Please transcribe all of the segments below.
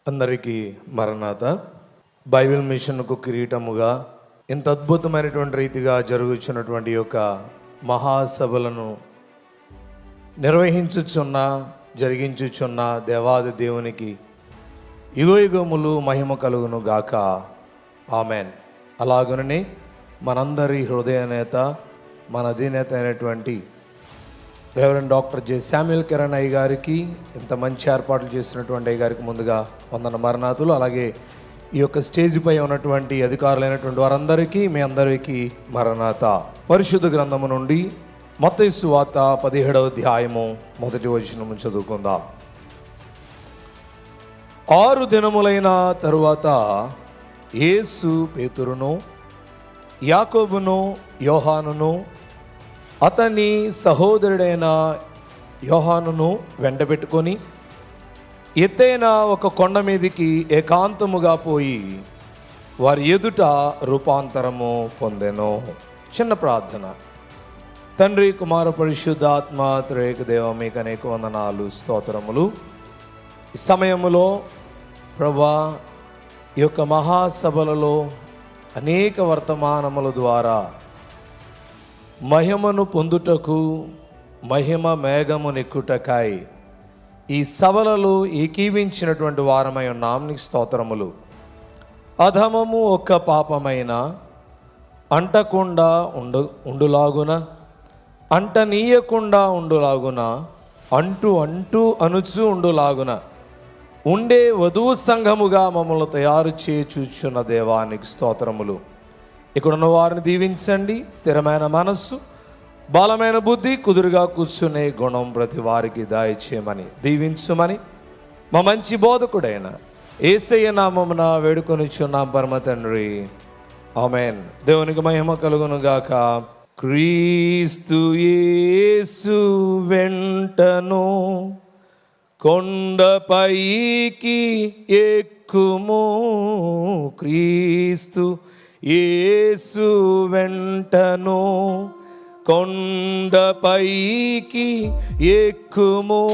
అందరికీ మరణాత. బైబిల్ మిషన్కు కిరీటముగా ఇంత అద్భుతమైనటువంటి రీతిగా జరుగుతున్నటువంటి యొక్క మహాసభలను జరిగించుచున్న దేవాది దేవునికి యుగయుగములు మహిమ కలుగును గాక. ఆమెన్. అలాగనే మనందరి హృదయ నేత, మన అధినేత అయినటువంటి reverend doctor J Samuel Kiran అయ్య గారికి, ఇంత మంచి ఏర్పాట్లు చేసినటువంటి అయ్య గారికి ముందుగా వందన మరణాతులు. అలాగే ఈ యొక్క స్టేజ్ పై ఉన్నటువంటి అధికారులైనటువంటి వారందరికీ మీ అందరికీ మరణాత. పరిశుద్ధ గ్రంథము నుండి మత్తయి సువార్త 17వ అధ్యాయము 1వ వచనము చదువుకుందాం. 6 దినములైన తరువాత యేసు పేతురును, యాకోబును, యోహానును, అతని సహోదరుడైన యోహానును వెంటబెట్టుకొని ఎత్తైన ఒక కొండ మీదికి ఏకాంతముగా పోయి వారి ఎదుట రూపాంతరము పొందెను. చిన్న ప్రార్థన. తండ్రి, కుమార, పరిశుద్ధాత్మ త్రియేక దేవ, మీకు అనేక వందనాలు, స్తోత్రములు. ఈ సమయములో ప్రభా, ఈ యొక్క మహాసభలలో అనేక వర్తమానముల ద్వారా మహిమను పొందుటకు, మహిమ మేఘము నెక్కుటకై ఈ సభలలో ఏకీవించినటువంటి వారమై ఉన్నాం. నీకు స్తోత్రములు. అధమము ఒక్క పాపమైన అంటకుండా ఉండులాగున, అంటనీయకుండా ఉండులాగున, అనుచు ఉండులాగున ఉండే వధువు సంఘముగా మమ్మల్ని తయారు చేయుచున్న దేవానికి స్తోత్రములు. ఇక్కడున్న వారిని దీవించండి. స్థిరమైన మనస్సు, బలమైన బుద్ధి, కుదురుగా కూర్చునే గుణం ప్రతి వారికి దయచేయమని, దీవించుమని మా మంచి బోధకుడైన యేసయ్య నామమున వేడుకొనిచున్నాం పరమ తండ్రి. ఆమేన్. దేవునికి మహిమ కలుగును గాక. క్రీస్తు యేసు వెంటను కొండపైకి ఎక్కుము, క్రీస్తు యేసు వెంటను కొండపైకి ఎక్కుము,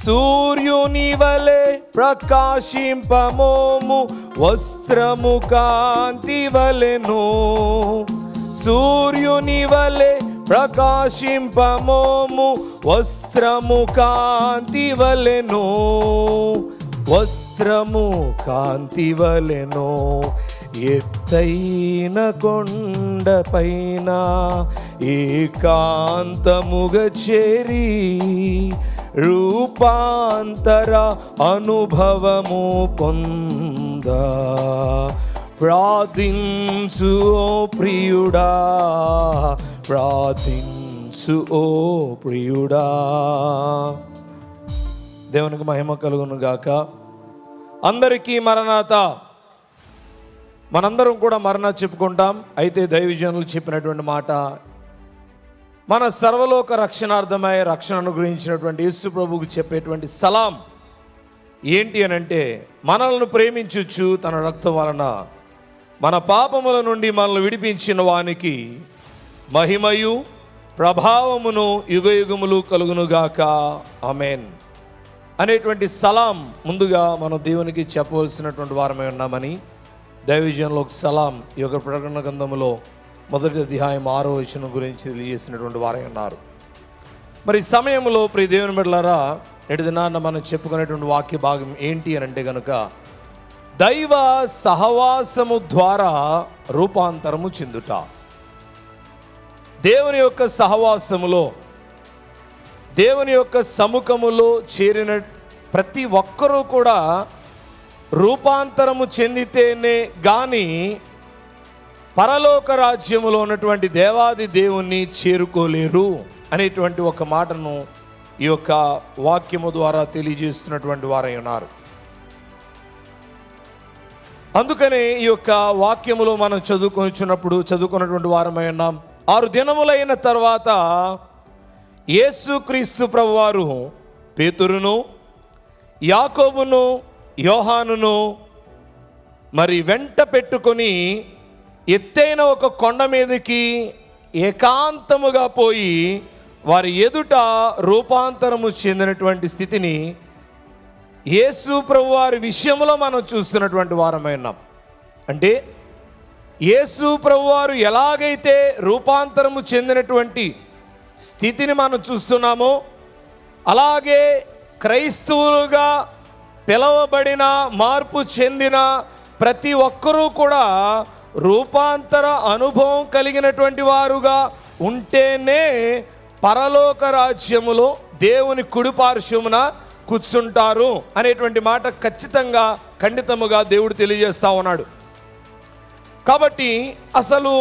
సూర్యుని వలె ప్రకాశింపమోము, వస్త్రము కాంతి వలెను, సూర్యుని వలె ప్రకాశింపమోము, వస్త్రము కాంతి వలెను, వస్త్రము కాంతి వలెను. ఎత్తైన కొండపైన ఏకాంతముగా చేరి రూపాంతర అనుభవము పొంద ప్రార్థించు ఓ ప్రియుడా, ప్రార్థించు ఓ ప్రియుడా. దేవునికి మహిమ కలుగును గాక. అందరికీ మరణాత. మనందరం కూడా మరణ చెప్పుకుంటాం. అయితే దైవజనులు చెప్పినటువంటి మాట, మన సర్వలోక రక్షణార్థమై రక్షణ అనుగ్రహించినటువంటి యేసు ప్రభువుకు చెప్పేటువంటి సలాం ఏంటి అని అంటే, మనల్ని ప్రేమించుచు తన రక్తం వలన మన పాపముల నుండి మనల్ని విడిపించిన వానికి మహిమయు ప్రభావమును యుగయుగములు కలుగునుగాక. ఆమేన్ అనేటువంటి సలాం ముందుగా మనం దేవునికి చెప్పవలసినటువంటి వారమై ఉన్నామని దైవజనులు ఒక సలాం ఈ యొక్క ప్రకటన గ్రంథములో 1వ అధ్యాయం 6వ వచనం గురించి తెలియజేసినటువంటి వారై ఉన్నారు. మరి సమయంలో ప్రియ దేవుని బిడ్డలారా, నేటి దినాన్న మనం చెప్పుకునేటువంటి వాక్య భాగం ఏంటి అని అంటే కనుక, దైవ సహవాసము ద్వారా రూపాంతరము చెందుట. దేవుని యొక్క సహవాసములో, దేవుని యొక్క సముఖములో చేరిన ప్రతి ఒక్కరూ కూడా రూపాంతరము చెందితేనే గాని పరలోక రాజ్యములో ఉన్నటువంటి దేవాది దేవుణ్ణి చేరుకోలేరు అనేటువంటి ఒక మాటను ఈ యొక్క వాక్యము ద్వారా తెలియజేస్తున్నటువంటి వారై ఉన్నారు. అందుకనే ఈ యొక్క వాక్యములో మనం చదువుకున్నటువంటి వారమై ఉన్నాం. 6 దినములైన తర్వాత యేసుక్రీస్తు ప్రభువారు పేతురును, యాకోబును, యోహానును మరి వెంట పెట్టుకొని ఎత్తైన ఒక కొండ మీదకి ఏకాంతముగా పోయి వారి ఎదుట రూపాంతరము చెందినటువంటి స్థితిని యేసు ప్రభువారి విషయంలో మనం చూస్తున్నటువంటి వారమై ఉన్నాం. అంటే యేసు ప్రభువారు ఎలాగైతే రూపాంతరము చెందినటువంటి స్థితిని మనం చూస్తున్నామో, అలాగే క్రైస్తవులుగా పిలవబడిన, మార్పు చెందిన ప్రతి ఒక్కరూ కూడా రూపాంతర అనుభవం కలిగినటువంటి వారుగా ఉంటేనే పరలోక రాజ్యములో దేవుని కుడి పార్శ్వమున కూర్చుంటారు అనేటువంటి మాట ఖచ్చితంగా, ఖండితముగా దేవుడు తెలియజేస్తా ఉన్నాడు. కాబట్టి అసలు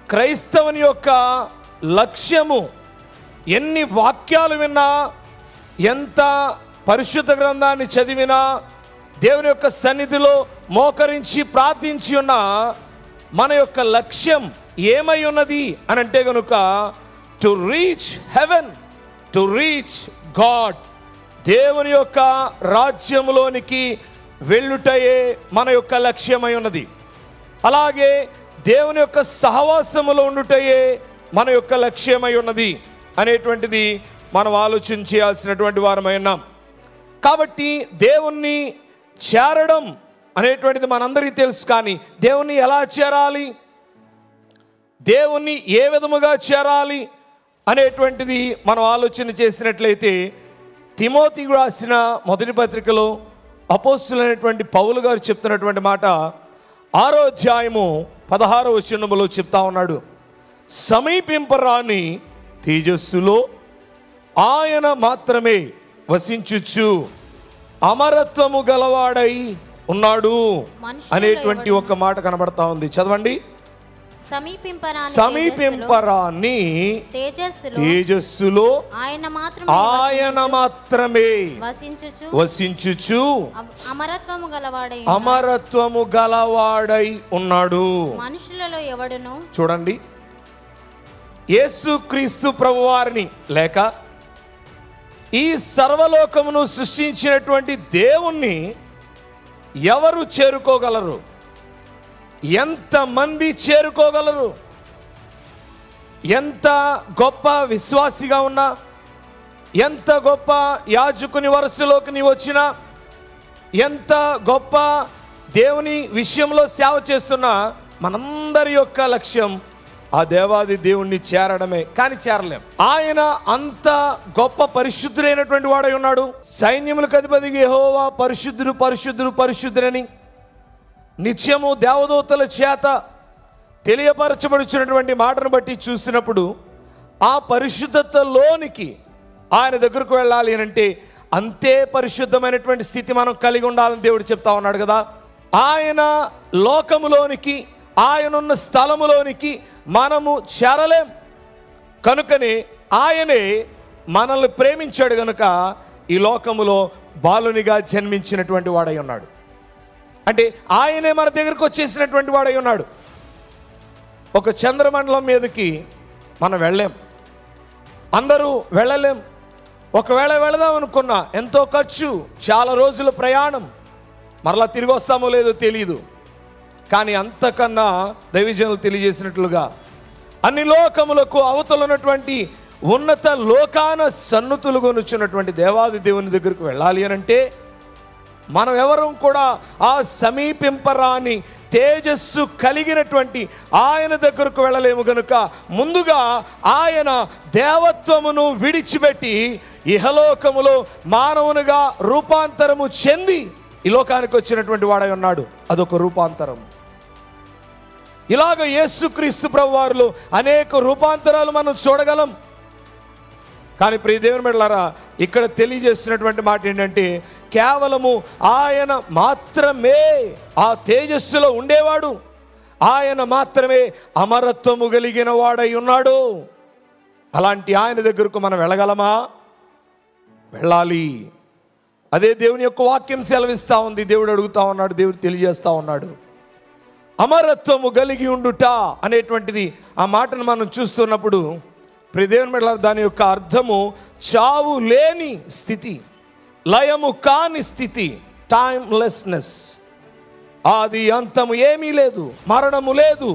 క్రైస్తవుని యొక్క లక్ష్యము, ఎన్ని వాక్యాలు విన్నా, ఎంత పరిశుద్ధ గ్రంథాన్ని చదివినా, దేవుని యొక్క సన్నిధిలో మోకరించి ప్రార్థించి ఉన్న మన యొక్క లక్ష్యం ఏమై ఉన్నది అని అంటే కనుక, to reach heaven, to reach God, దేవుని యొక్క రాజ్యములోనికి వెళ్ళుటయే మన యొక్క లక్ష్యమై ఉన్నది. అలాగే దేవుని యొక్క సహవాసములో ఉండుటయే మన యొక్క లక్ష్యమై ఉన్నది అనేటువంటిది మనం ఆలోచన చేయాల్సినటువంటి వారమై ఉన్నాం. కాబట్టి దేవుణ్ణి చేరడం అనేటువంటిది మనందరికీ తెలుసు. కానీ దేవుణ్ణి ఎలా చేరాలి, దేవుణ్ణి ఏ విధముగా చేరాలి అనేటువంటిది మనం ఆలోచన చేసినట్లయితే, తిమోతికి రాసిన మొదటి పత్రికలో అపోస్తులైనటువంటి పౌలు గారు చెప్తున్నటువంటి మాట 6వ అధ్యాయము 16వ వచనములో చెప్తా ఉన్నాడు. సమీపింపరాని తేజస్సులో ఆయన మాత్రమే వసించుచు అమరత్వము గలవాడై ఉన్నాడు అనేటువంటి ఒక మాట కనబడతా ఉంది. చదవండి. సమీపింపరాని తేజస్సులో ఆయన మాత్రమే వసించుచు అమరత్వము గలవాడై ఉన్నాడు. మనుషులలో ఎవడును, చూడండి, యేసుక్రీస్తు ప్రభువారిని లేక ఈ సర్వలోకమును సృష్టించినటువంటి దేవుణ్ణి ఎవరు చేరుకోగలరు? ఎంతమంది చేరుకోగలరు? ఎంత గొప్ప విశ్వాసిగా ఉన్నా, ఎంత గొప్ప యాజకుని వరుసలోకి నీవు వచ్చినా, ఎంత గొప్ప దేవుని విషయంలో సేవ చేస్తున్నా, మనందరి యొక్క లక్ష్యం ఆ దేవాది దేవుణ్ణి చేరడమే. కానీ చేరలేం. ఆయన అంత గొప్ప పరిశుద్ధుడైనటువంటి వాడై ఉన్నాడు. సైన్యములకు అధిపతి యెహోవా పరిశుద్ధుడు, పరిశుద్ధుడు, పరిశుద్ధుడని నిత్యము దేవదూతల చేత తెలియపరచబడుచున్నటువంటి మాటను బట్టి చూసినప్పుడు, ఆ పరిశుద్ధతలోనికి ఆయన దగ్గరకు వెళ్ళాలి అని అంటే అంతే పరిశుద్ధమైనటువంటి స్థితి మనం కలిగి ఉండాలని దేవుడు చెప్తా ఉన్నాడు కదా. ఆయన లోకములోనికి, ఆయనున్న స్థలములోనికి మనము చేరలేం. కనుకనే ఆయనే మనల్ని ప్రేమించాడు గనుక ఈ లోకములో బాలునిగా జన్మించినటువంటి వాడై ఉన్నాడు. అంటే ఆయనే మన దగ్గరకు వచ్చేసినటువంటి వాడై ఉన్నాడు. ఒక చంద్రమండలం మీదకి మనం వెళ్ళలేం, అందరూ వెళ్ళలేం. ఒకవేళ వెళదాం అనుకున్నా ఎంతో ఖర్చు, చాలా రోజుల ప్రయాణం, మరలా తిరిగి వస్తామో లేదో తెలియదు. కానీ అంతకన్నా దైవజనులు తెలియజేసినట్లుగా అన్ని లోకములకు అవతలున్నటువంటి ఉన్నత లోకాన సన్నుతులు కొనుచున్నటువంటి దేవాది దేవుని దగ్గరకు వెళ్ళాలి అని అంటే మనం ఎవరం కూడా ఆ సమీపింపరాని తేజస్సు కలిగినటువంటి ఆయన దగ్గరకు వెళ్ళలేము. గనుక ముందుగా ఆయన దేవత్వమును విడిచిపెట్టి ఇహలోకములో మానవునిగా రూపాంతరము చెంది ఈ లోకానికి వచ్చినటువంటి వాడై ఉన్నాడు. అదొక రూపాంతరం. ఇలాగ యేసుక్రీస్తు ప్రభువారిలో అనేక రూపాంతరాలు మనం చూడగలం. కానీ ప్రియ దేవుని బిడ్డలారా, ఇక్కడ తెలియజేస్తున్నటువంటి మాట ఏంటంటే, కేవలము ఆయన మాత్రమే ఆ తేజస్సులో ఉండేవాడు, ఆయన మాత్రమే అమరత్వము కలిగిన వాడై ఉన్నాడు. అలాంటి ఆయన దగ్గరకు మనం వెళ్ళగలమా? వెళ్ళాలి. అదే దేవుని యొక్క వాక్యం సెలవిస్తూ ఉంది. దేవుడు అడుగుతా ఉన్నాడు, దేవుడు తెలియజేస్తూ ఉన్నాడు. అమరత్వము కలిగి ఉండుట అనేటువంటిది ఆ మాటను మనం చూస్తున్నప్పుడు ప్రియ దేవుని బిడ్డలారా, దాని యొక్క అర్థము చావు లేని స్థితి, లయము కాని స్థితి, టైమ్లెస్నెస్. ఆది అంతము ఏమీ లేదు, మరణము లేదు.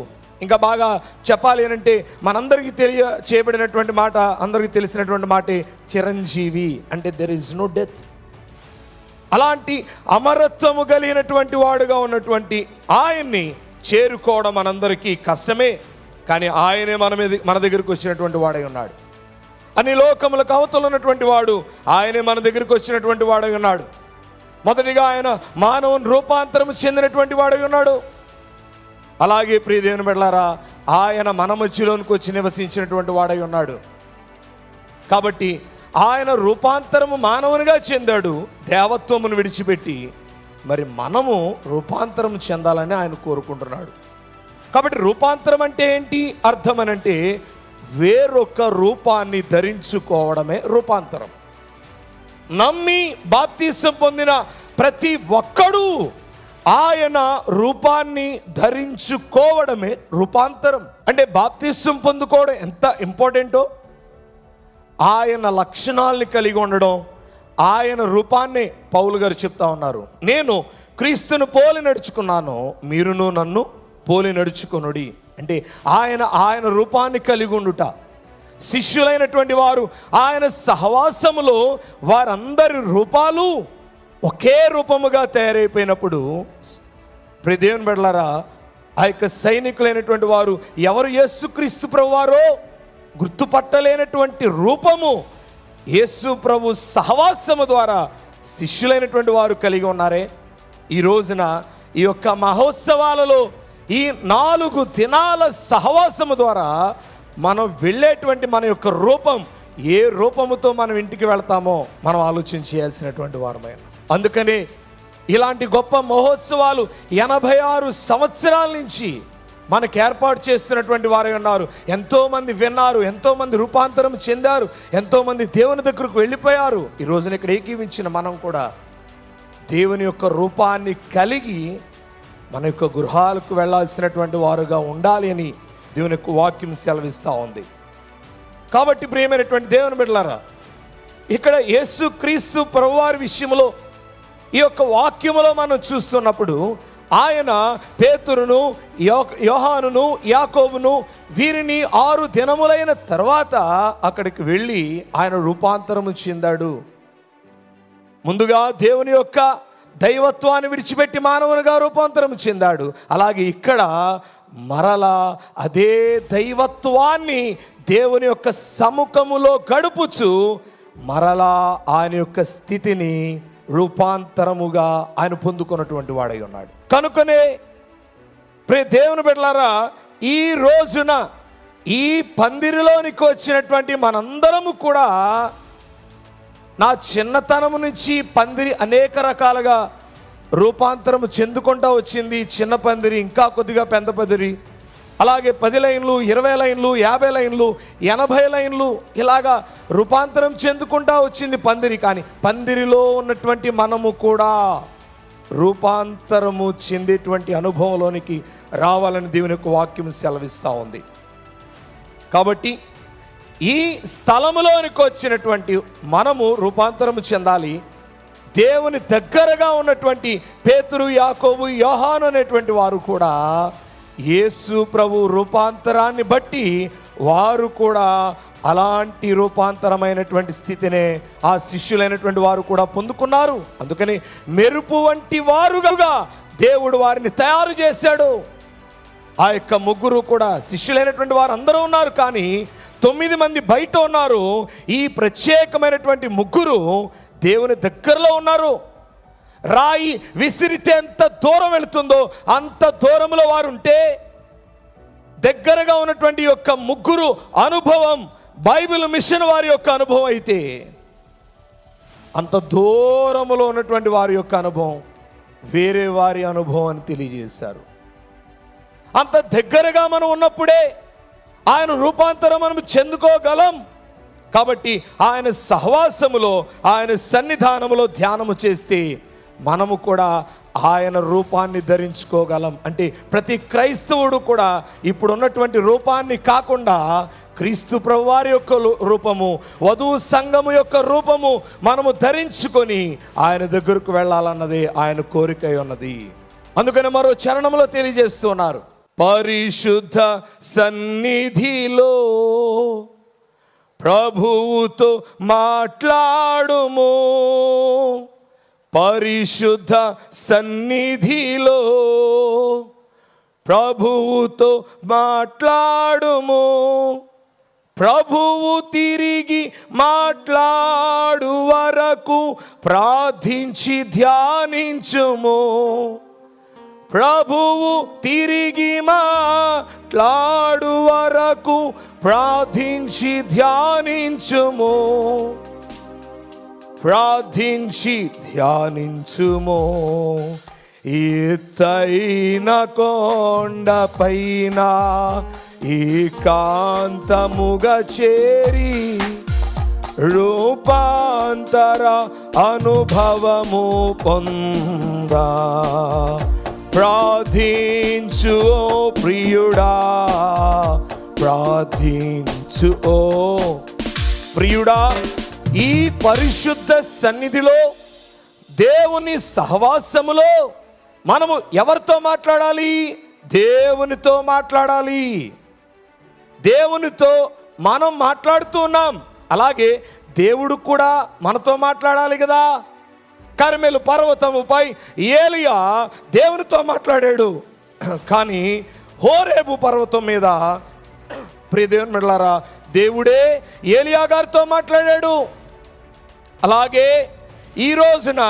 ఇంకా బాగా చెప్పాలి అని అంటే మనందరికీ చేయబడినటువంటి మాట, అందరికీ తెలిసినటువంటి మాటే చిరంజీవి. అంటే దెర్ ఈజ్ నో డెత్. అలాంటి అమరత్వము కలిగినటువంటి వాడుగా ఉన్నటువంటి ఆయన్ని చేరుకోవడం మనందరికీ కష్టమే. కానీ ఆయనే మన దగ్గరికి వచ్చినటువంటి వాడై ఉన్నాడు. అన్ని లోకములకు అవతల ఉన్నటువంటి వాడు ఆయనే మన దగ్గరికి వచ్చినటువంటి వాడై ఉన్నాడు. మొదటిగా ఆయన మానవుని రూపాంతరం చెందినటువంటి వాడై ఉన్నాడు. అలాగే ప్రియ దేవుని బిడ్డలారా, ఆయన మన మధ్యలోనికి వచ్చి నివసించినటువంటి వాడై ఉన్నాడు. కాబట్టి ఆయన రూపాంతరము మానవునిగా చెందాడు, దేవత్వమును విడిచిపెట్టి. మరి మనము రూపాంతరం చెందాలని ఆయన కోరుకుంటున్నాడు. కాబట్టి రూపాంతరం అంటే ఏంటి? అర్థం అనంటే వేరొక రూపాన్ని ధరించుకోవడమే రూపాంతరం. నమ్మి బాప్తిసం పొందిన ప్రతి ఒక్కడూ ఆయన రూపాన్ని ధరించుకోవడమే రూపాంతరం. అంటే బాప్తిసం పొందుకోవడం ఎంత ఇంపార్టెంటో, ఆయన లక్షణాలని కలిగి ఉండడం, ఆయన రూపాన్ని పౌలు గారు చెప్తా ఉన్నారు. నేను క్రీస్తును పోలి నడుచుకున్నాను, మీరును నన్ను పోలి నడుచుకొనుడి. అంటే ఆయన రూపాన్ని కలిగి ఉండుట. శిష్యులైనటువంటి వారు ఆయన సహవాసములో వారందరి రూపాలు ఒకే రూపముగా తయారైపోయినప్పుడు, ప్రియ దేవుని బిడ్డలారా, ఆ యొక్క సైనికులైనటువంటి వారు ఎవరు యేసుక్రీస్తు ప్రభువారో గుర్తుపట్టలేనటువంటి రూపము యేసు ప్రభు సహవాసము ద్వారా శిష్యులైనటువంటి వారు కలిగి ఉన్నారే. ఈ రోజున ఈ యొక్క మహోత్సవాలలో ఈ 4 దినాల సహవాసము ద్వారా మనం వెళ్ళేటువంటి మన యొక్క రూపం, ఏ రూపముతో మనం ఇంటికి వెళ్తామో మనం ఆలోచన చేయాల్సినటువంటి వారమైన. అందుకని ఇలాంటి గొప్ప మహోత్సవాలు 86 సంవత్సరాల నుంచి మనకు ఏర్పాటు చేస్తున్నటువంటి వారే ఉన్నారు. ఎంతోమంది విన్నారు, ఎంతోమంది రూపాంతరం చెందారు, ఎంతోమంది దేవుని దగ్గరకు వెళ్ళిపోయారు. ఈ రోజున ఇక్కడ ఏకీవించిన మనం కూడా దేవుని యొక్క రూపాన్ని కలిగి మన యొక్క గృహాలకు వెళ్ళాల్సినటువంటి వారుగా ఉండాలి అని దేవుని యొక్క వాక్యం సెలవిస్తూ ఉంది. కాబట్టి ప్రియమైనటువంటి దేవుని బిడ్డలారా, ఇక్కడ యేసుక్రీస్తు ప్రభువారి విషయంలో ఈ యొక్క వాక్యములో మనం చూస్తున్నప్పుడు ఆయన పేతురును, యోహానును, యాకోబును వీరిని 6 దినములైన తర్వాత అక్కడికి వెళ్ళి ఆయన రూపాంతరము చెందాడు. ముందుగా దేవుని యొక్క దైవత్వాన్ని విడిచిపెట్టి మానవునిగా రూపాంతరం చెందాడు. అలాగే ఇక్కడ మరలా అదే దైవత్వాన్ని దేవుని యొక్క సముఖములో గడుపుచు మరలా ఆయన యొక్క స్థితిని రూపాంతరముగా ఆయన పొందుకున్నటువంటి వాడై ఉన్నాడు. కనుకనే ప్రియ దేవుని బిడ్డలారా, ఈ రోజున ఈ పందిరిలోనికి వచ్చినటువంటి మనందరము కూడా, నా చిన్నతనము నుంచి పందిరి అనేక రకాలుగా రూపాంతరము చెందుకుంటూ వచ్చింది. చిన్న పందిరి, ఇంకా కొద్దిగా పెద్ద పందిరి, అలాగే 10 లైన్లు, 20 లైన్లు, 50 లైన్లు, 80 లైన్లు, ఇలాగా రూపాంతరం చెందుకుంటూ వచ్చింది పందిరి. కానీ పందిరిలో ఉన్నటువంటి మనము కూడా రూపాంతరము చెందేటువంటి అనుభవంలోనికి రావాలని దేవుని యొక్క వాక్యం సెలవిస్తూ ఉంది. కాబట్టి ఈ స్థలములోనికి వచ్చినటువంటి మనము రూపాంతరము చెందాలి. దేవుని దగ్గరగా ఉన్నటువంటి పేతురు, యాకోబు, యోహాను అనేటువంటి వారు కూడా యేసు ప్రభు రూపాంతరాన్ని బట్టి వారు కూడా అలాంటి రూపాంతరమైనటువంటి స్థితినే ఆ శిష్యులైనటువంటి వారు కూడా పొందుకున్నారు. అందుకని మెరుపు వంటి వారుగా దేవుడు వారిని తయారు చేశాడు. ఆ యొక్క 3 కూడా శిష్యులైనటువంటి వారు అందరూ ఉన్నారు, కానీ 9 మంది బయట ఉన్నారు. ఈ ప్రత్యేకమైనటువంటి 3 దేవుని దగ్గరలో ఉన్నారు. రాయి విసిరితే ఎంత దూరం వెళుతుందో అంత దూరంలో వారు ఉంటే, దగ్గరగా ఉన్నటువంటి యొక్క 3 అనుభవం బైబిల్ మిషన్ వారి యొక్క అనుభవం అయితే, అంత దూరంలో ఉన్నటువంటి వారి యొక్క అనుభవం వేరే వారి అనుభవం అని తెలియజేశారు. అంత దగ్గరగా మనం ఉన్నప్పుడే ఆయన రూపాంతరం మనం చెందుకోగలం. కాబట్టి ఆయన సహవాసములో, ఆయన సన్నిధానములో ధ్యానము చేస్తే మనము కూడా ఆయన రూపాన్ని ధరించుకోగలం. అంటే ప్రతి క్రైస్తవుడు కూడా ఇప్పుడు ఉన్నటువంటి రూపాన్ని కాకుండా క్రీస్తు ప్రభువారి యొక్క రూపము, వధువు సంఘము యొక్క రూపము మనము ధరించుకొని ఆయన దగ్గరకు వెళ్ళాలన్నదే ఆయన కోరిక ఉన్నది. అందుకని మరో చరణంలో తెలియజేస్తున్నారు, పరిశుద్ధ సన్నిధిలో ప్రభువుతో మాట్లాడుము, పరిశుద్ధ సన్నిధిలో ప్రభువుతో మాట్లాడుము. ప్రభువు తిరిగి మాట్లాడు వరకు ప్రార్థించి ధ్యానించుము. ప్రభువు తిరిగి మాట్లాడు వరకు ప్రార్థించి ధ్యానించుము. ప్రార్థించి ధ్యానించుము. ఎత్తైన కొండపైన ఏకాంతముగా చేరి రూపాంతర అనుభవము పొందా. ప్రార్థించు ఓ ప్రియుడా, ప్రార్థించు ఓ ప్రియుడా. ఈ పరిశుద్ధ సన్నిధిలో, దేవుని సహవాసములో మనము ఎవరితో మాట్లాడాలి? దేవునితో మాట్లాడాలి. దేవునితో మనం మాట్లాడుతూ ఉన్నాం, అలాగే దేవుడు కూడా మనతో మాట్లాడాలి కదా. కర్మెలు పర్వతముపై ఏలియా దేవునితో మాట్లాడాడు, కానీ హోరేబు పర్వతం మీద ప్రియ దేవుని బిడ్డలారా దేవుడే ఏలియా గారితో మాట్లాడాడు. అలాగే ఈ రోజున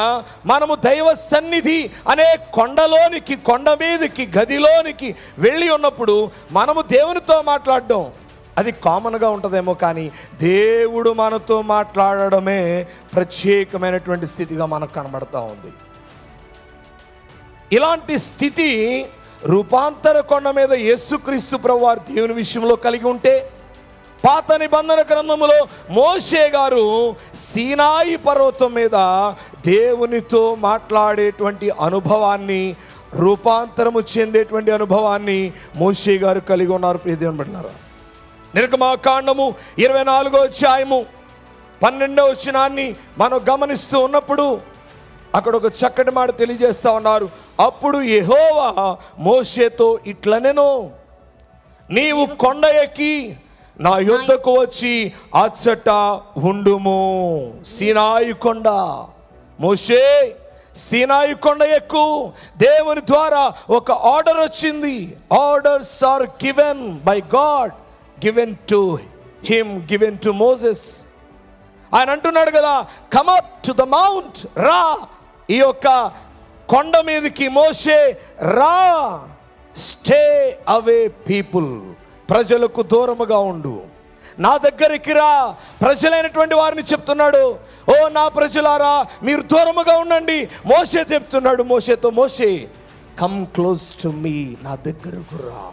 మనము దైవ సన్నిధి అనే కొండలోనికి, కొండ మీదకి, గదిలోనికి వెళ్ళి ఉన్నప్పుడు మనము దేవునితో మాట్లాడడం అది కామన్గా ఉంటుందేమో, కానీ దేవుడు మనతో మాట్లాడడమే ప్రత్యేకమైనటువంటి స్థితిగా మనకు కనబడతా ఉంది. ఇలాంటి స్థితి రూపాంతర కొండ మీద యేసుక్రీస్తు ప్రభువారు దేవుని విషయంలో కలిగి ఉంటే, పాత నిబంధన గ్రంథములో మోషే గారు సీనాయి పర్వతం మీద దేవునితో మాట్లాడేటువంటి అనుభవాన్ని, రూపాంతరము చెందేటువంటి అనుభవాన్ని మోషే గారు కలిగి ఉన్నారు. ప్రియ దేవుని బిడ్డలారా, నిర్గమాకాండము 24వ అధ్యాయము 12వ వచనాన్ని మనం గమనిస్తూ ఉన్నప్పుడు అక్కడ ఒక చక్కటి మాట తెలియజేస్తా ఉన్నారు. అప్పుడు యెహోవా మోషేతో ఇట్లనెను, నీవు కొండ ఎక్కి నా యొద్దకు వచ్చి అచ్చట ఉండుము. సీనాయి కొండ, మోషే సీనాయి కొండ ఎక్కు. దేవుని ద్వారా ఒక ఆర్డర్ వచ్చింది. Orders are given by God, given to him, given to Moses. ఆయన అంటున్నాడు కదా, come up to the mount, రా ఈ యొక్క కొండ మీదకి మోషే రా. స్టే అవే పీపుల్, ప్రజలకు దూరముగా ఉండు, నా దగ్గరికి రా. ప్రజలైనటువంటి వారిని చెప్తున్నాడు, ఓ నా ప్రజలారా మీరు దూరముగా ఉండండి. మోషే చెప్తున్నాడు మోషేతో, మోషే కమ్ క్లోజ్ టు మీ, నా దగ్గరకు రా.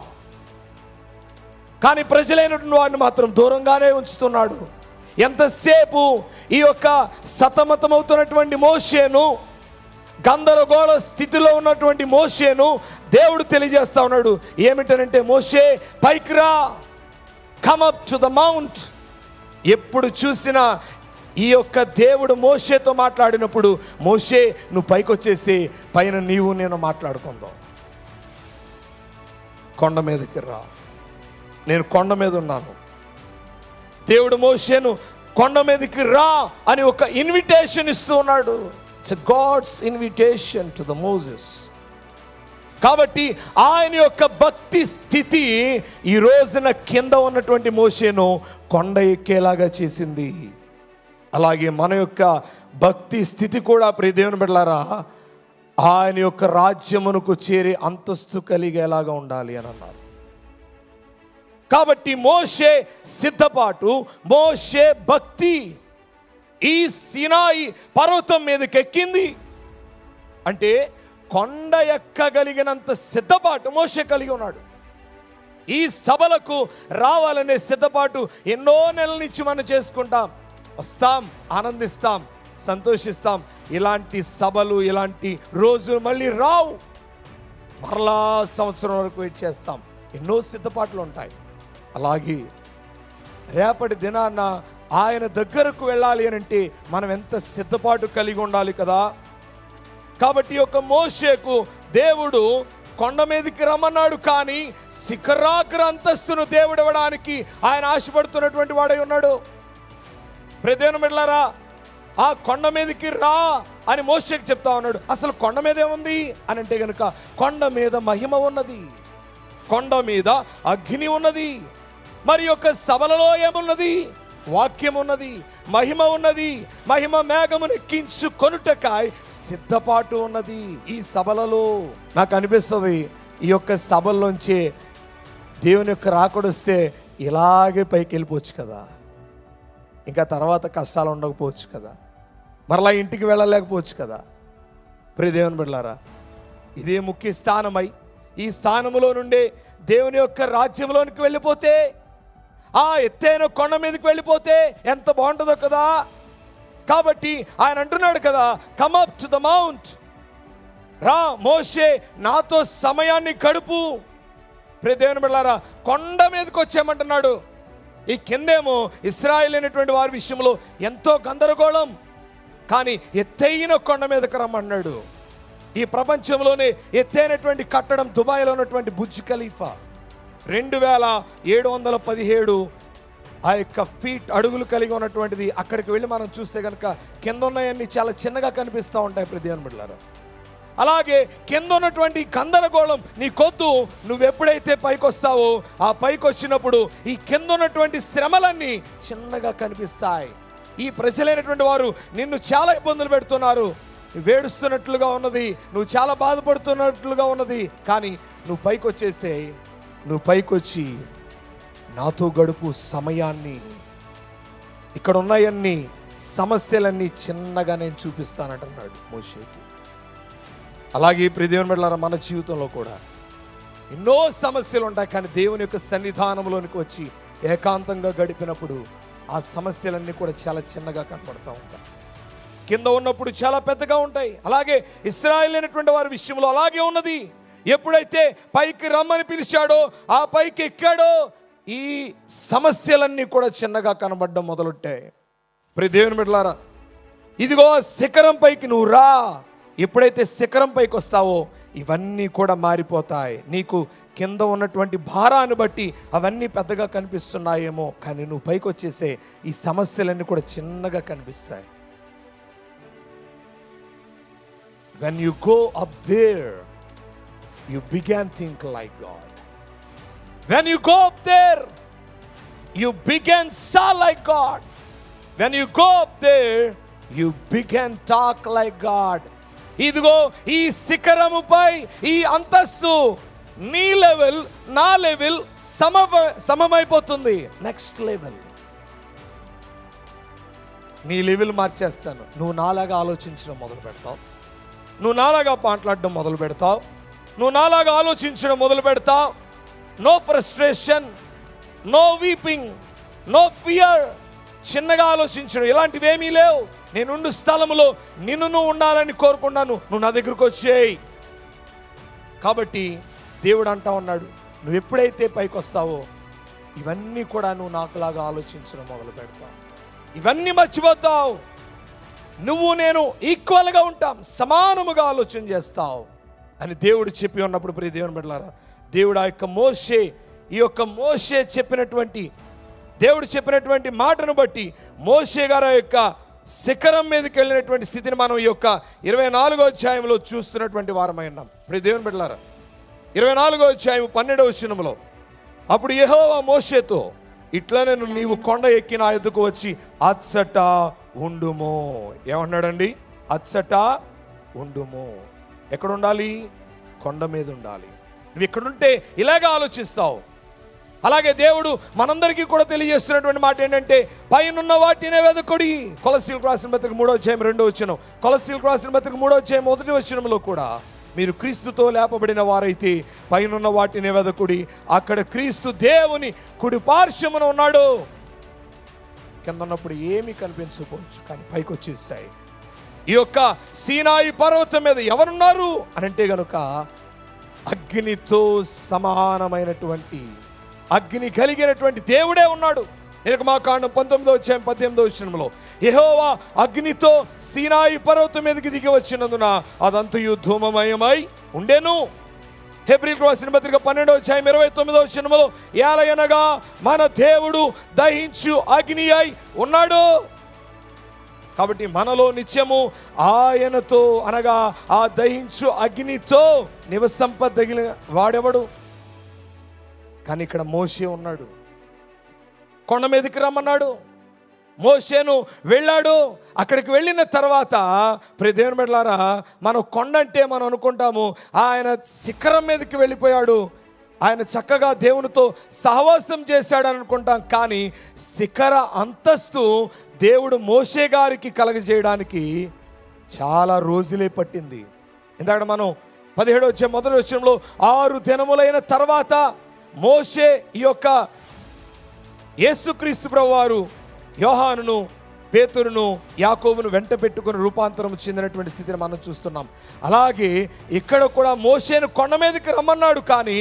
కానీ ప్రజలైనటువంటి వారిని మాత్రం దూరంగానే ఉంచుతున్నాడు. ఎంతసేపు ఈ యొక్క సతమతమవుతున్నటువంటి మోషేను, గందరగోళ స్థితిలో ఉన్నటువంటి మోషేను దేవుడు తెలియజేస్తా ఉన్నాడు. ఏమిటనంటే, మోషే పైకి రా, come up to the mount. ఎప్పుడు చూసినా ఈ యొక్క దేవుడు మోషేతో మాట్లాడినప్పుడు, మోషే నువ్వు పైకి వచ్చేసి పైన నీవు నేను మాట్లాడుకుందాం. కొండ మీదకి రా, నేను కొండ మీద ఉన్నాను. దేవుడు మోషేను కొండ మీదకి రా అని ఒక ఇన్విటేషన్ ఇస్తూ ఉన్నాడు. It's God's invitation to the Moses. కాబట్టి ఆయన యొక్క భక్తి స్థితి ఈ రోజున కింద ఉన్నటువంటి మోషేను కొండ ఎక్కేలాగా చేసింది. అలాగే మన యొక్క భక్తి స్థితి కూడా ప్రియ దేవుని బిడ్డలారా ఆయన యొక్క రాజ్యమునకు చేరే అంతస్తు కలిగేలాగా ఉండాలి అని అన్నారు. కాబట్టి మోషే సిద్ధపాటు, మోషే భక్తి ఈ సీనాయి పర్వతం మీదకి ఎక్కింది అంటే కొండ ఎక్కగలిగినంత సిద్ధపాటు మోషే కలిగి ఉన్నాడు. ఈ సభలకు రావాలనే సిద్ధపాటు ఎన్నో నెలల నుంచి మనం చేసుకుంటాం, వస్తాం, ఆనందిస్తాం, సంతోషిస్తాం. ఇలాంటి సభలు, ఇలాంటి రోజులు మళ్ళీ రావు. మరలా సంవత్సరం వరకు వెయిట్ చేస్తాం. ఎన్నో సిద్ధపాట్లు ఉంటాయి. అలాగే రేపటి దినాన్న ఆయన దగ్గరకు వెళ్ళాలి అని అంటే మనం ఎంత సిద్ధపాటు కలిగి ఉండాలి కదా. కాబట్టి ఒక మోషేకు దేవుడు కొండ మీదకి రమ్మన్నాడు, కానీ శిఖరాగ్ర అంతస్తును దేవుడు ఇవ్వడానికి ఆయన ఆశపడుతున్నటువంటి వాడై ఉన్నాడు. ప్రదేను మిడ్లారా, ఆ కొండ మీదకి రా అని మోషేకి చెప్తా ఉన్నాడు. అసలు కొండ మీద ఏముంది అని అంటే గనుక, కొండ మీద మహిమ ఉన్నది, కొండ మీద అగ్ని ఉన్నది. మరి యొక్క సభలలో ఏమున్నది? వాక్యం ఉన్నది, మహిమ ఉన్నది. మహిమ మేఘమును ఎక్కించు కొనుటకాయ సిద్ధపాటు ఉన్నది ఈ సభలలో. నాకు అనిపిస్తుంది ఈ యొక్క సభల్లోంచి దేవుని యొక్క రాకడొస్తే ఇలాగే పైకి వెళ్ళిపోవచ్చు కదా, ఇంకా తర్వాత కష్టాలు ఉండకపోవచ్చు కదా, మరలా ఇంటికి వెళ్ళలేకపోవచ్చు కదా. ప్రియ దేవుని బిడ్డలారా, ఇదే ముఖ్య స్థానమై ఈ స్థానములో నుండే దేవుని యొక్క రాజ్యంలోనికి వెళ్ళిపోతే, ఆ ఎత్తైన కొండ మీదకి వెళ్ళిపోతే ఎంత బాగుంటుందో కదా. కాబట్టి ఆయన అంటున్నాడు కదా, come up to the mount, రా మోషే నాతో సమయాన్ని గడుపు. ప్రియ దేవుని బిడ్డలారా, కొండ మీదకి వచ్చామంటున్నాడు. ఈ కిందేమో ఇశ్రాయేలు అయినటువంటి వారి విషయంలో ఎంతో గందరగోళం, కానీ ఎత్తైన కొండ మీదకి రమ్మన్నాడు. ఈ ప్రపంచంలోనే ఎత్తైనటువంటి కట్టడం దుబాయ్లో ఉన్నటువంటి బుర్జ్ ఖలీఫా 2717 ఆ యొక్క ఫీట్ అడుగులు కలిగి ఉన్నటువంటిది. అక్కడికి వెళ్ళి మనం చూస్తే కనుక కింద ఉన్నవన్నీ చాలా చిన్నగా కనిపిస్తూ ఉంటాయి ప్రియ దేవుని బిడ్డలారా. అలాగే కింద ఉన్నటువంటి గందరగోళం నీకొద్దు. నువ్వు ఎప్పుడైతే పైకి వస్తావో, ఆ పైకి వచ్చినప్పుడు ఈ కింద ఉన్నటువంటి శ్రమలన్నీ చిన్నగా కనిపిస్తాయి. ఈ ప్రజలైనటువంటి వారు నిన్ను చాలా ఇబ్బందులు పెడుతున్నారు, నువ్వు ఏడుస్తున్నట్లుగా ఉన్నది, నువ్వు చాలా బాధపడుతున్నట్లుగా ఉన్నది. కానీ నువ్వు పైకి వచ్చేసే, నువ్వు పైకి వచ్చి నాతో గడుపు సమయాన్ని, ఇక్కడ ఉన్నాయన్నీ సమస్యలన్నీ చిన్నగా నేను చూపిస్తానంటున్నాడు మోషేకి. అలాగే ప్రియ దేవుని బిడ్డలారా, మన జీవితంలో కూడా ఎన్నో సమస్యలు ఉంటాయి, కానీ దేవుని యొక్క సన్నిధానంలోనికి వచ్చి ఏకాంతంగా గడిపినప్పుడు ఆ సమస్యలన్నీ కూడా చాలా చిన్నగా కనపడుతూ ఉంటాయి. కింద ఉన్నప్పుడు చాలా పెద్దగా ఉంటాయి. అలాగే ఇశ్రాయేలు అయినటువంటి వారి విషయంలో అలాగే ఉన్నది. ఎప్పుడైతే పైకి రమ్మని పిలిచాడో, ఆ పైకి ఎక్కాడో, ఈ సమస్యలన్నీ కూడా చిన్నగా కనబడడం మొదలెట్టాయి. ప్రియ దేవుని బిడ్డలారా, ఇదిగో శిఖరం పైకి నువ్వు రా. ఎప్పుడైతే శిఖరం పైకి వస్తావో ఇవన్నీ కూడా మారిపోతాయి. నీకు కింద ఉన్నటువంటి భారాన్ని బట్టి అవన్నీ పెద్దగా కనిపిస్తున్నాయేమో, కానీ నువ్వు పైకి వచ్చేసే ఈ సమస్యలన్నీ కూడా చిన్నగా కనిపిస్తాయి. When you go up there, you begin think like God. When you go up there, you begin saw like God. When you go up there, you begin talk like God. ఇదిగో ఈ శిఖరముపై ఈ అంతస్తు నీ లెవెల్ నా level సమమైపోతుంది. Next level, నీ level మార్చేస్తాను. నువ్వు నాలాగా ఆలోచించడం మొదలు పెడతావు, నువ్వు నాలాగా మాట్లాడడం మొదలు పెడతావు, నువ్వు నాలాగా ఆలోచించడం మొదలు పెడతావు. No frustration, no weeping, no fear. చిన్నగా ఆలోచించడం ఇలాంటివి ఏమీ లేవు. నేనుండు స్థలములో నిన్ను నువ్వు ఉండాలని కోరుకున్నాను, నువ్వు నా దగ్గరకు వచ్చేయి. కాబట్టి దేవుడు అంటా ఉన్నాడు, నువ్వు ఎప్పుడైతే పైకి వస్తావో ఇవన్నీ కూడా నువ్వు నాకులాగా ఆలోచించడం మొదలు పెడతావు, ఇవన్నీ మర్చిపోతావు. నువ్వు నేను ఈక్వల్గా ఉంటాం, సమానముగా ఆలోచన చేస్తావు అని దేవుడు చెప్పి ఉన్నప్పుడు ప్రియ దేవుని బిడ్డలారా, దేవుడు ఆ యొక్క మోషే చెప్పినటువంటి దేవుడు చెప్పినటువంటి మాటను బట్టి మోషే గారి యొక్క శిఖరం మీదకి వెళ్ళినటువంటి స్థితిని మనం ఈ యొక్క 24వ అధ్యాయంలో చూస్తున్నటువంటి వారమై ఉన్నాం. ప్రియ దేవుని బిడ్డలారా, 24వ అధ్యాయం 12వ వచనంలో, అప్పుడు యెహోవా మోషేతో, ఇట్లనే నీవు కొండ ఎక్కి నా ఎద్దుకు వచ్చి అచ్చట ఉండుము. ఏమన్నాడండి? అచ్చట ఉండుము. ఎక్కడ ఉండాలి? కొండ మీద ఉండాలి. నువ్వు ఎక్కడుంటే ఇలాగే ఆలోచిస్తావు. అలాగే దేవుడు మనందరికీ కూడా తెలియజేస్తున్నటువంటి మాట ఏంటంటే, పైనున్న వాటినే వెదకుడి. కొలస్సీలకు రాసిన పత్రిక 3వ అధ్యాయం 2వ వచనం, కొలస్సీలకు రాసిన పత్రిక 3వ అధ్యాయం 1వ వచనంలో కూడా, మీరు క్రీస్తుతో లేపబడిన వారైతే పైనున్న వాటినే వెదకుడి, అక్కడ క్రీస్తు దేవుని కుడి పార్శ్వమున ఉన్నాడు. కింద ఉన్నప్పుడు ఏమీ కనిపించకపోవచ్చు, కానీ పైకి వచ్చేసాయి. ఈ యొక్క సీనాయి పర్వతం మీద ఎవరున్నారు అని అంటే గనుక, అగ్నితో సమానమైనటువంటి అగ్ని కలిగినటువంటి దేవుడే ఉన్నాడు. నిర్గమాకాండం 19వ అధ్యాయం 18వ వచనంలో, యెహోవా అగ్నితో సీనాయి పర్వతం మీదకి దిగి వచ్చినందున అదంతయు ధూమమయమై ఉండెను. హెబ్రీయులకు రాసిన పత్రిక 12వ అధ్యాయం 29వ వచనంలో, ఏలయనగా మన దేవుడు దహించు అగ్ని అయి ఉన్నాడు. కాబట్టి మనలో నిత్యము ఆయనతో అనగా ఆ దహించు అగ్నితో నివసింపదగిన వాడెవడు? కానీ ఇక్కడ మోషే ఉన్నాడు, కొండ మీదకి రమ్మన్నాడు, మోషేను వెళ్ళాడు. అక్కడికి వెళ్ళిన తర్వాత దేవుని బిడ్డలారా, మనం కొండ అంటే మనం అనుకుంటాము ఆయన శిఖరం మీదకి వెళ్ళిపోయాడు, ఆయన చక్కగా దేవునితో సహవాసం చేశాడు అనుకుంటాం. కానీ శిఖర అంతస్తు దేవుడు మోషే గారికి కలగజేయడానికి చాలా రోజులే పట్టింది. ఇందాక మనం 17వ అధ్యాయం మొదటి వచనంలో 6 దినములైన తర్వాత మోషే ఈ యొక్క యేసుక్రీస్తు ప్రభువారు యోహానును, పేతురును, యాకోబును వెంట పెట్టుకుని రూపాంతరం చెందినటువంటి స్థితిని మనం చూస్తున్నాం. అలాగే ఇక్కడ కూడా మోషేను కొండ మీదకి రమ్మన్నాడు, కానీ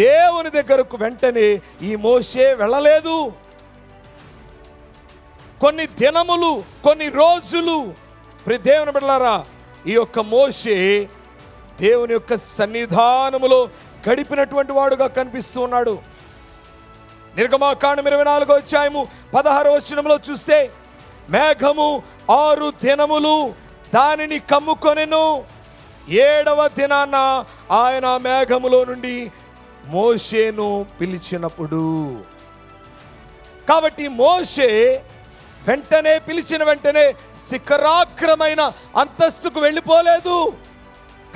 దేవుని దగ్గరకు వెంటనే ఈ మోషే వెళ్ళలేదు. కొన్ని దినములు, కొన్ని రోజులు దేవుని బిడ్డలారా, ఈ యొక్క మోషే దేవుని యొక్క సన్నిధానములో గడిపినటువంటి వాడుగా కనిపిస్తూ ఉన్నాడు. నిర్గమాకాండం 24వ అధ్యాయము 16వ వచనంలో చూస్తే, మేఘము 6 దినములు దానిని కమ్ముకొనెను, 7వ దినాన ఆయన మేఘములో నుండి మోషేను పిలిచినప్పుడు. కాబట్టి మోషే వెంటనే పిలిచిన వెంటనే శిఖరాగ్రమైన అంతస్తుకు వెళ్ళిపోలేదు.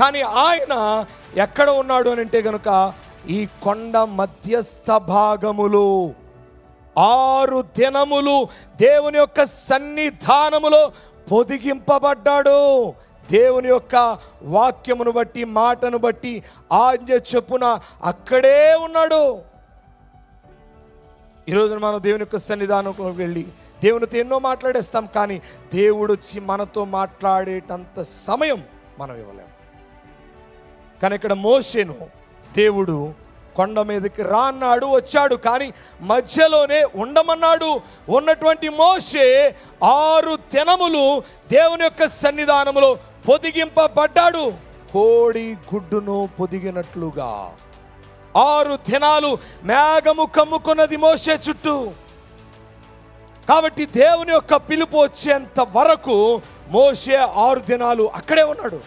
కానీ ఆయన ఎక్కడ ఉన్నాడు అని అంటే గనుక ఈ కొండ మధ్యస్థ భాగములో 6 దినములు దేవుని యొక్క సన్నిధానములో పొదిగింపబడ్డాడు. దేవుని యొక్క వాక్యమును బట్టి, మాటను బట్టి, ఆజ్ఞ చొప్పున అక్కడే ఉన్నాడు. ఈరోజు మనం దేవుని యొక్క సన్నిధానంలోకి వెళ్ళి దేవునితో ఎన్నో మాట్లాడేస్తాం, కానీ దేవుడు వచ్చి మనతో మాట్లాడేటంత సమయం మనం ఇవ్వలేము. కానీ ఇక్కడ మోషేను దేవుడు కొండ మీదకి రా అన్నాడు, వచ్చాడు, కానీ మధ్యలోనే ఉండమన్నాడు. ఉన్నటువంటి మోషే 6 దినములు దేవుని యొక్క సన్నిధానములో పొదిగింపబడ్డాడు, కోడి గుడ్డును పొదిగినట్లుగా. 6 దినాలు మేఘము కమ్ముకున్నది మోషే చుట్టూ. కాబట్టి దేవుని యొక్క పిలుపు వచ్చేంత వరకు మోషే 6 దినాలు అక్కడే ఉన్నాడు,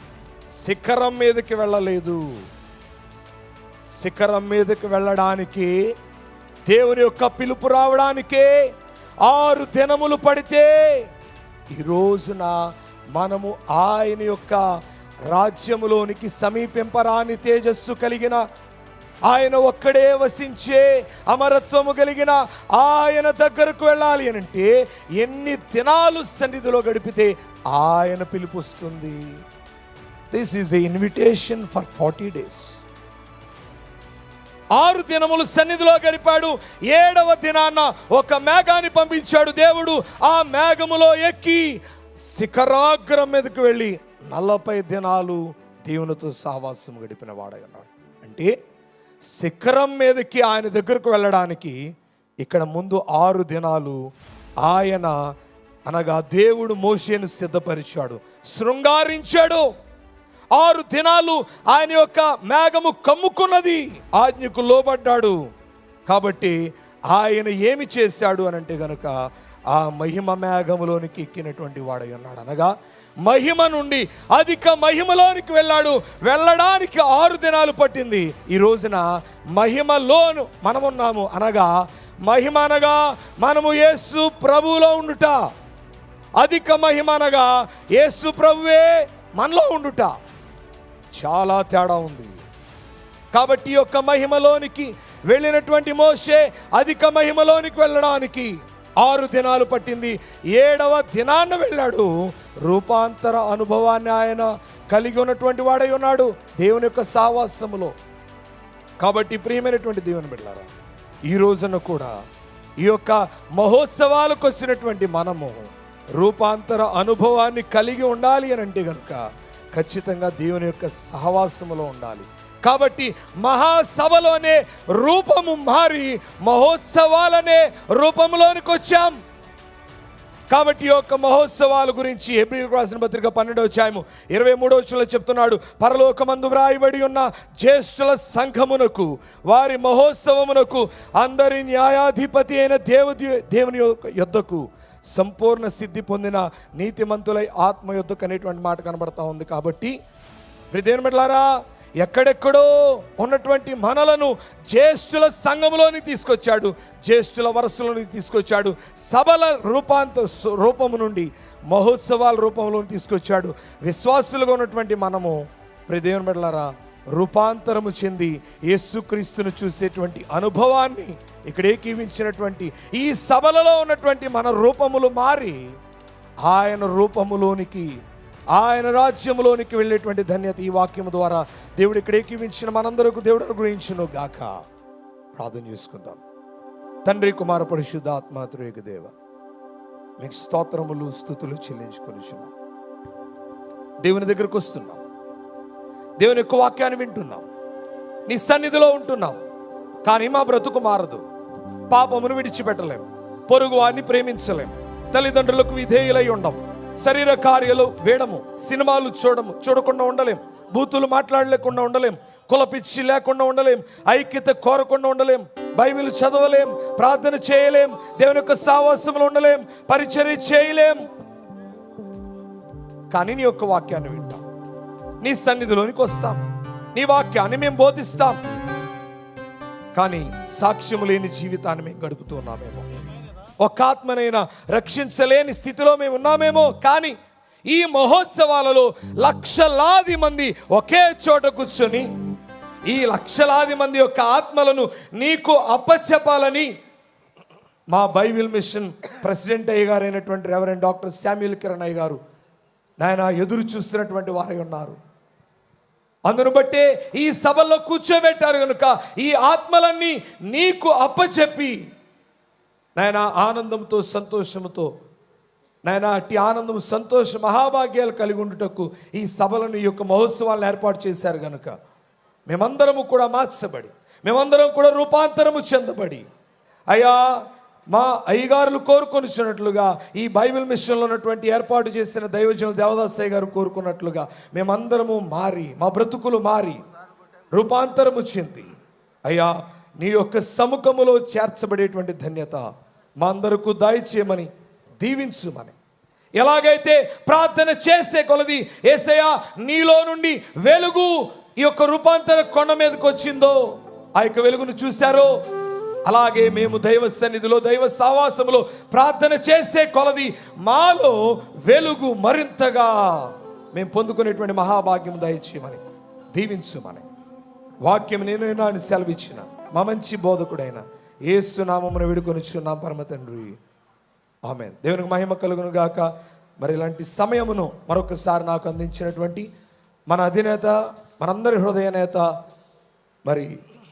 శిఖరం మీదకి వెళ్ళలేదు. శిఖరం మీదకి వెళ్ళడానికి, దేవుని యొక్క పిలుపు రావడానికే 6 దినములు పడితే, ఈ రోజున మనము ఆయన యొక్క రాజ్యములోనికి సమీపింపరాని తేజస్సు కలిగిన, ఆయన ఒక్కడే వసించే అమరత్వము కలిగిన ఆయన దగ్గరకు వెళ్ళాలి అనంటే ఎన్ని దినాలు సన్నిధిలో గడిపితే ఆయన పిలుపు వస్తుంది. This is a invitation for 40 days. 6 దినములు సన్నిధిలో గడిపాడు. 7వ దినాన ఒక మేఘాన్ని పంపించాడు దేవుడు. ఆ మేఘములో ఎక్కి శిఖరాగ్రం మీదకు వెళ్ళి 40 దినాలు దేవునితో సహవాసం గడిపిన వాడై ఉన్నాడు. అంటే శిఖరం మీదకి ఆయన దగ్గరకు వెళ్ళడానికి ఇక్కడ ముందు 6 దినాలు ఆయన అనగా దేవుడు మోషేను సిద్ధపరిచాడు, శృంగారించాడు. 6 దినాలు ఆయన యొక్క మేఘము కమ్ముకున్నది, ఆజ్ఞకు లోబడ్డాడు. కాబట్టి ఆయన ఏమి చేశాడు అని అంటే గనుక ఆ మహిమ మేఘములోనికి ఎక్కినటువంటి వాడై ఉన్నాడు. అనగా మహిమ నుండి అధిక మహిమలోనికి వెళ్ళడానికి 6 దినాలు పట్టింది. ఈ రోజున మహిమలోను మనమున్నాము. అనగా మహిమ అనగా మనము యేసు ప్రభువులో ఉండుట, అధిక మహిమ అనగా యేసు ప్రభువే మనలో ఉండుట. చాలా తేడా ఉంది. కాబట్టి ఈ యొక్క మహిమలోనికి వెళ్ళినటువంటి మోషే అధిక మహిమలోనికి వెళ్ళడానికి 6 దినాలు పట్టింది. 7వ దినాన్న వెళ్ళాడు. రూపాంతర అనుభవాన్ని ఆయన కలిగి ఉన్నటువంటి వాడై ఉన్నాడు దేవుని యొక్క సహవాసములో. కాబట్టి ప్రియమైనటువంటి దేవుని బిడ్డలారా, ఈ రోజున కూడా ఈ యొక్క మహోత్సవాలకు వచ్చినటువంటి మనము రూపాంతర అనుభవాన్ని కలిగి ఉండాలి అని అంటే కనుక ఖచ్చితంగా దేవుని యొక్క సహవాసములో ఉండాలి. కాబట్టి మహాసభలోనే రూపము మారి మహోత్సవాలనే రూపంలోనికి వచ్చాం. కాబట్టి ఈ యొక్క మహోత్సవాల గురించి హెబ్రీయులకు రాసిన పత్రిక 12వ అధ్యాయము 23వ వచనంలో చెప్తున్నాడు, పరలోకమందు వ్రాయబడి ఉన్న జ్యేష్ఠుల సంఘమునకు వారి మహోత్సవమునకు అందరి న్యాయాధిపతి అయిన దేవుని యొద్దకు సంపూర్ణ సిద్ధి పొందిన నీతిమంతులై ఆత్మ యొద్దకు అనేటువంటి మాట కనబడతా ఉంది. కాబట్టి ప్రియమైన బిడ్డలారా, ఎక్కడెక్కడో ఉన్నటువంటి మనలను జ్యేష్ఠుల సంఘములోని తీసుకొచ్చాడు, జ్యేష్ఠుల వరసలోనికి తీసుకొచ్చాడు, సభల రూపము నుండి మహోత్సవాల రూపంలో తీసుకొచ్చాడు. విశ్వాసులుగా ఉన్నటువంటి మనము ప్రియమైన బిడ్డలారా రూపాంతరము చెంది యేసుక్రీస్తును చూసేటువంటి అనుభవాన్ని ఇక్కడ ఏకీవించినటువంటి ఈ సభలలో ఉన్నటువంటి మన రూపములు మారి ఆయన రూపములోనికి, ఆయన రాజ్యములోనికి వెళ్ళేటువంటి ధన్యత ఈ వాక్యము ద్వారా దేవుడు ఇక్కడ ఏకీవించిన మనందరకు దేవుడు అనుగ్రహించును గాక. ప్రార్థన చేసుకుందాం. తండ్రి, కుమార, పరిశుద్ధ ఆత్మాత్రేక దేవ, మీకు స్తోత్రములు స్తుతులు చెల్లించుకొనిచున్నాం. దేవుని దగ్గరకు వస్తున్నాం, దేవుని యొక్క వాక్యాన్ని వింటున్నాం, నీ సన్నిధిలో ఉంటున్నాం. కానీ మా బ్రతుకు మారదు. పాపమును విడిచిపెట్టలేం, పొరుగు వారిని ప్రేమించలేం, తల్లిదండ్రులకు విధేయులై ఉండం, శరీర కార్యాలు వేయడము, సినిమాలు చూడకుండా ఉండలేం, బూతులు మాట్లాడలేకుండా ఉండలేం, కులపిచ్చి లేకుండా ఉండలేం, ఐక్యత కోరకుండా ఉండలేం, బైబిల్ చదవలేం, ప్రార్థన చేయలేం, దేవుని యొక్క సావాసంలో ఉండలేం, పరిచర్య చేయలేం. కానీ నీ యొక్క వాక్యాన్ని వింటాం, నీ సన్నిధిలోనికి వస్తాం, నీ వాక్యాన్ని మేము బోధిస్తాం. కానీ సాక్ష్యము లేని జీవితాన్ని మేము గడుపుతున్నామేమో, ఒక ఆత్మనైనా రక్షించలేని స్థితిలో మేము ఉన్నామేమో. కానీ ఈ మహోత్సవాలలో లక్షలాది మంది ఒకే చోట కూర్చొని ఈ లక్షలాది మంది యొక్క ఆత్మలను నీకు అప్పచెప్పాలని మా బైబిల్ మిషన్ ప్రెసిడెంట్ అయ్య గారు అయినటువంటి రెవరెండ్ డాక్టర్ శామ్యూల్ కిరణ్ అయ్య గారు నాయన ఎదురు చూస్తున్నటువంటి వారై ఉన్నారు. అందును బట్టే ఈ సభల్లో కూర్చోబెట్టారు కనుక ఈ ఆత్మలన్నీ నీకు అప్పచెప్పి నాయన ఆనందంతో, సంతోషంతో, నాయన అట్టి ఆనందం, సంతోష మహాభాగ్యాలు కలిగి ఉండుటకు ఈ సభలను, ఈ యొక్క మహోత్సవాలను ఏర్పాటు చేశారు కనుక మేమందరము కూడా మార్చబడి, మేమందరం కూడా రూపాంతరము చెందబడి, అయ్యా మా అయ్యగారులు కోరుకొనిచ్చినట్లుగా ఈ బైబిల్ మిషన్లో ఉన్నటువంటి ఏర్పాటు చేసిన దైవజనులు దేవదాసయ్య గారు కోరుకున్నట్లుగా మేమందరము మారి, మా బ్రతుకులు మారి రూపాంతరము చెంది అయ్యా నీ యొక్క సముఖములో చేర్చబడేటువంటి ధన్యత మా అందరకు దయచేయమని, దీవించుమని. ఎలాగైతే ప్రార్థన చేసే కొలది యేసయ్యా నీలో నుండి వెలుగు ఈ యొక్క రూపాంతర కొండ మీదకి వచ్చిందో, ఆ యొక్క వెలుగును చూశారో, అలాగే మేము దైవ సన్నిధిలో, దైవ సావాసములో ప్రార్థన చేసే కొలది మాలో వెలుగు మరింతగా మేము పొందుకునేటువంటి మహాభాగ్యం దయచేయమని, దీవించుమని. వాక్యం నేను అని సెలవిచ్చిన మా మంచి బోధకుడైన యేసు నామమున వేడుకొనిచున్నాం పరమ తండ్రి, ఆమేన్. దేవునికి మహిమ కలుగును గాక. మరి ఇలాంటి సమయమును మరొకసారి నాకు అందించినటువంటి మన అధినేత, మనందరి హృదయ నేత మరి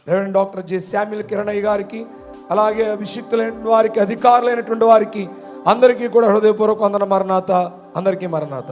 reverend doctor J Samuel Kiran అయ్య గారికి, అలాగే అభిషిక్తులైన వారికి, అధికారులైనటువంటి వారికి అందరికీ కూడా హృదయపూర్వక వందన. మరణాత, అందరికీ మరణాత.